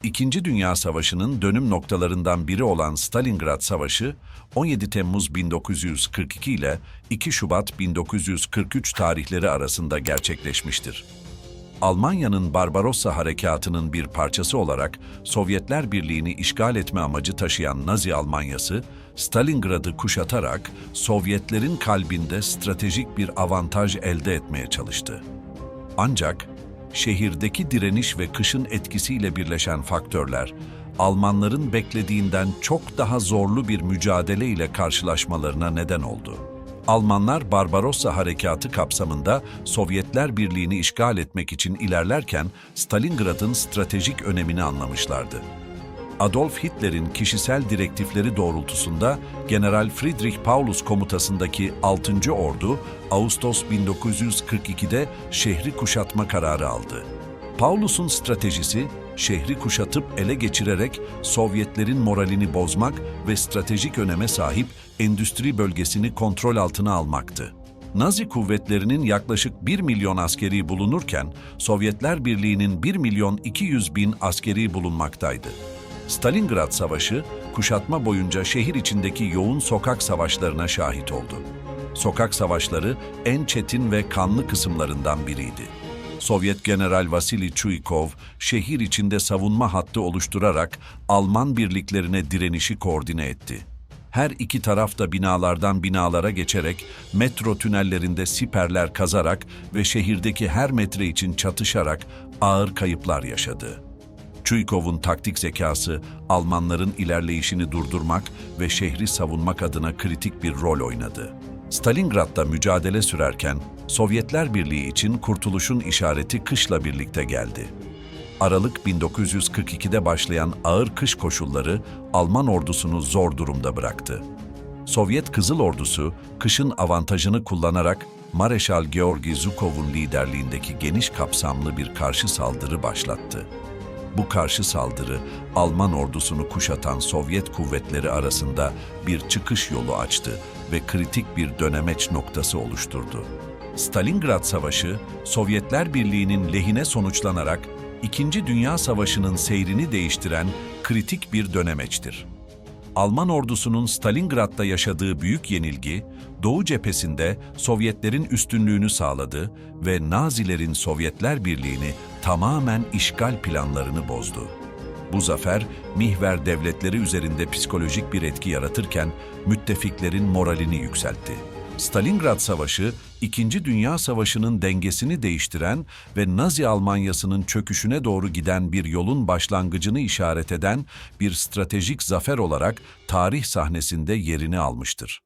İkinci Dünya Savaşı'nın dönüm noktalarından biri olan Stalingrad Savaşı, 17 Temmuz 1942 ile 2 Şubat 1943 tarihleri arasında gerçekleşmiştir. Almanya'nın Barbarossa Harekatı'nın bir parçası olarak Sovyetler Birliği'ni işgal etme amacı taşıyan Nazi Almanyası, Stalingrad'ı kuşatarak Sovyetlerin kalbinde stratejik bir avantaj elde etmeye çalıştı. Ancak şehirdeki direniş ve kışın etkisiyle birleşen faktörler, Almanların beklediğinden çok daha zorlu bir mücadele ile karşılaşmalarına neden oldu. Almanlar Barbarossa Harekatı kapsamında Sovyetler Birliği'ni işgal etmek için ilerlerken Stalingrad'ın stratejik önemini anlamışlardı. Adolf Hitler'in kişisel direktifleri doğrultusunda General Friedrich Paulus komutasındaki 6. Ordu, Ağustos 1942'de şehri kuşatma kararı aldı. Paulus'un stratejisi, şehri kuşatıp ele geçirerek Sovyetlerin moralini bozmak ve stratejik öneme sahip endüstri bölgesini kontrol altına almaktı. Nazi kuvvetlerinin yaklaşık 1 milyon askeri bulunurken, Sovyetler Birliği'nin 1 milyon 200 bin askeri bulunmaktaydı. Stalingrad Savaşı, kuşatma boyunca şehir içindeki yoğun sokak savaşlarına şahit oldu. Sokak savaşları en çetin ve kanlı kısımlarından biriydi. Sovyet General Vasili Chuikov, şehir içinde savunma hattı oluşturarak Alman birliklerine direnişi koordine etti. Her iki taraf da binalardan binalara geçerek, metro tünellerinde siperler kazarak ve şehirdeki her metre için çatışarak ağır kayıplar yaşadı. Çuykov'un taktik zekası, Almanların ilerleyişini durdurmak ve şehri savunmak adına kritik bir rol oynadı. Stalingrad'da mücadele sürerken, Sovyetler Birliği için kurtuluşun işareti kışla birlikte geldi. Aralık 1942'de başlayan ağır kış koşulları Alman ordusunu zor durumda bıraktı. Sovyet Kızıl Ordusu, kışın avantajını kullanarak Mareşal Georgi Zhukov'un liderliğindeki geniş kapsamlı bir karşı saldırı başlattı. Bu karşı saldırı, Alman ordusunu kuşatan Sovyet kuvvetleri arasında bir çıkış yolu açtı ve kritik bir dönemeç noktası oluşturdu. Stalingrad Savaşı, Sovyetler Birliği'nin lehine sonuçlanarak İkinci Dünya Savaşı'nın seyrini değiştiren kritik bir dönemeçtir. Alman ordusunun Stalingrad'da yaşadığı büyük yenilgi, Doğu cephesinde Sovyetlerin üstünlüğünü sağladı ve Nazilerin Sovyetler Birliği'ni tamamen işgal planlarını bozdu. Bu zafer, mihver devletleri üzerinde psikolojik bir etki yaratırken müttefiklerin moralini yükseltti. Stalingrad Savaşı, İkinci Dünya Savaşı'nın dengesini değiştiren ve Nazi Almanyası'nın çöküşüne doğru giden bir yolun başlangıcını işaret eden bir stratejik zafer olarak tarih sahnesinde yerini almıştır.